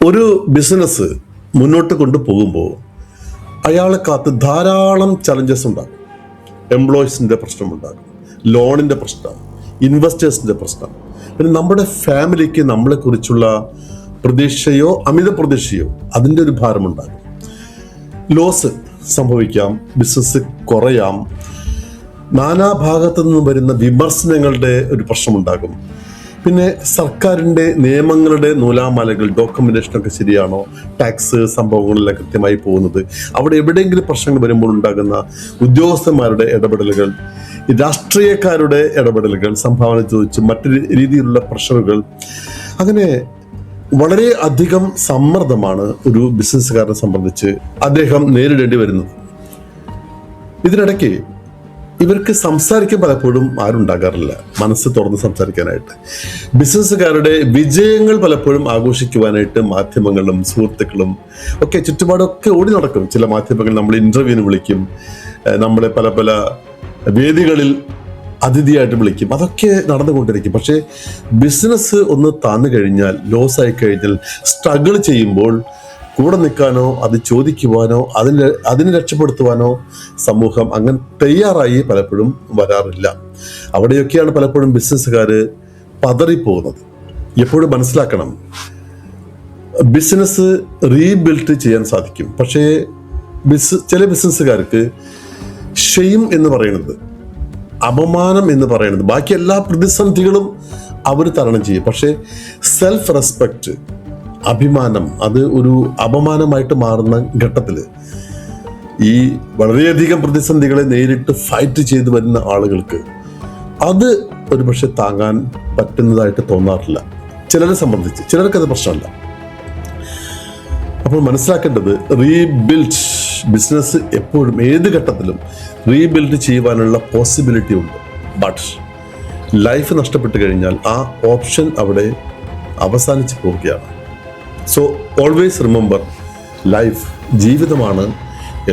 ഒരു ബിസിനസ് മുന്നോട്ട് കൊണ്ടുപോകുമ്പോൾ അയാളെ കാത്ത് ധാരാളം ചലഞ്ചസ് ഉണ്ടാകും. എംപ്ലോയീസിൻ്റെ പ്രശ്നമുണ്ടാകും, ലോണിൻ്റെ പ്രശ്നം, ഇൻവെസ്റ്റേഴ്സിൻ്റെ പ്രശ്നം, പിന്നെ നമ്മുടെ ഫാമിലിക്ക് നമ്മളെക്കുറിച്ചുള്ള പ്രതീക്ഷയോ അമിത പ്രതീക്ഷയോ അതിൻ്റെ ഒരു ഭാരമുണ്ടാകും. ലോസ് സംഭവിക്കാം, ബിസിനസ് കുറയാം, നാനാഭാഗത്തു നിന്നും വരുന്ന വിമർശനങ്ങളുടെ ഒരു പ്രശ്നമുണ്ടാകും. പിന്നെ സർക്കാരിൻ്റെ നിയമങ്ങളുടെ നൂലാമാലകൾ, ഡോക്യുമെന്റേഷനൊക്കെ ശരിയാണോ, ടാക്സ് സംഭവങ്ങളെല്ലാം കൃത്യമായി പോകുന്നത്, അവിടെ എവിടെയെങ്കിലും പ്രശ്നങ്ങൾ വരുമ്പോൾ ഉണ്ടാകുന്ന ഉദ്യോഗസ്ഥന്മാരുടെ ഇടപെടലുകൾ, രാഷ്ട്രീയക്കാരുടെ ഇടപെടലുകൾ, സംഭാവന ചോദിച്ച് മറ്റു രീതിയിലുള്ള പ്രഷറുകൾ, അങ്ങനെ വളരെ അധികം സമ്മർദ്ദമാണ് ഒരു ബിസിനസ്സുകാരനെ സംബന്ധിച്ച് അദ്ദേഹം നേരിടേണ്ടി വരുന്നത്. ഇതിനിടയ്ക്ക് ഇവർക്ക് സംസാരിക്കാൻ പലപ്പോഴും ആരുണ്ടാകാറില്ല, മനസ്സ് തുറന്ന് സംസാരിക്കാനായിട്ട്. ബിസിനസ്സുകാരുടെ വിജയങ്ങൾ പലപ്പോഴും ആഘോഷിക്കുവാനായിട്ട് മാധ്യമങ്ങളും സുഹൃത്തുക്കളും ഒക്കെ ചുറ്റുപാടൊക്കെ ഓടി നടക്കും. ചില മാധ്യമങ്ങൾ നമ്മൾ ഇന്റർവ്യൂവിന് വിളിക്കും, നമ്മളെ പല പല വേദികളിൽ അതിഥിയായിട്ട് വിളിക്കും, അതൊക്കെ നടന്നുകൊണ്ടിരിക്കും. പക്ഷേ ബിസിനസ് ഒന്ന് താന്നു കഴിഞ്ഞാൽ, ലോസ് ആയി കഴിഞ്ഞാൽ, സ്ട്രഗിൾ ചെയ്യുമ്പോൾ കൂടെ നിൽക്കാനോ അത് ചോദിക്കുവാനോ അതിനെ രക്ഷപ്പെടുത്തുവാനോ സമൂഹം അങ്ങനെ തയ്യാറായി പലപ്പോഴും വരാറില്ല. അവിടെയൊക്കെയാണ് പലപ്പോഴും ബിസിനസ്സുകാർ പതറിപ്പോകുന്നത്. എപ്പോഴും മനസ്സിലാക്കണം, ബിസിനസ് റീബിൽഡ് ചെയ്യാൻ സാധിക്കും. പക്ഷേ ചില ബിസിനസ്സുകാർക്ക് ഷെയിം എന്ന് പറയുന്നത്, അപമാനം എന്ന് പറയുന്നത്, ബാക്കി എല്ലാ പ്രതിസന്ധികളും അവർ തരണം ചെയ്യും. പക്ഷേ സെൽഫ് റെസ്പെക്റ്റ്, അഭിമാനം, അത് ഒരു അപമാനമായിട്ട് മാറുന്ന ഘട്ടത്തിൽ ഈ വളരെയധികം പ്രതിസന്ധികളെ നേരിട്ട് ഫൈറ്റ് ചെയ്തു വരുന്ന ആളുകൾക്ക് അത് ഒരു പക്ഷെ താങ്ങാൻ പറ്റുന്നതായിട്ട് തോന്നാറില്ല. ചിലരെ സംബന്ധിച്ച്, ചിലർക്കത് പ്രശ്നമല്ല. അപ്പോൾ മനസ്സിലാക്കേണ്ടത്, റീബിൽഡ് ബിസിനസ് എപ്പോഴും ഏത് ഘട്ടത്തിലും റീബിൽഡ് ചെയ്യുവാനുള്ള പോസിബിലിറ്റി ഉണ്ട്. ബട്ട് ലൈഫ് നഷ്ടപ്പെട്ട് കഴിഞ്ഞാൽ ആ ഓപ്ഷൻ അവിടെ അവസാനിച്ച് പോവുകയാണ്. സോ ഓൾവേസ് റിമെമ്പർ, ലൈഫ്, ജീവിതമാണ്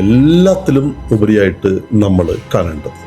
എല്ലാത്തിലും ഉപരിയായിട്ട് നമ്മൾ കാണേണ്ടത്.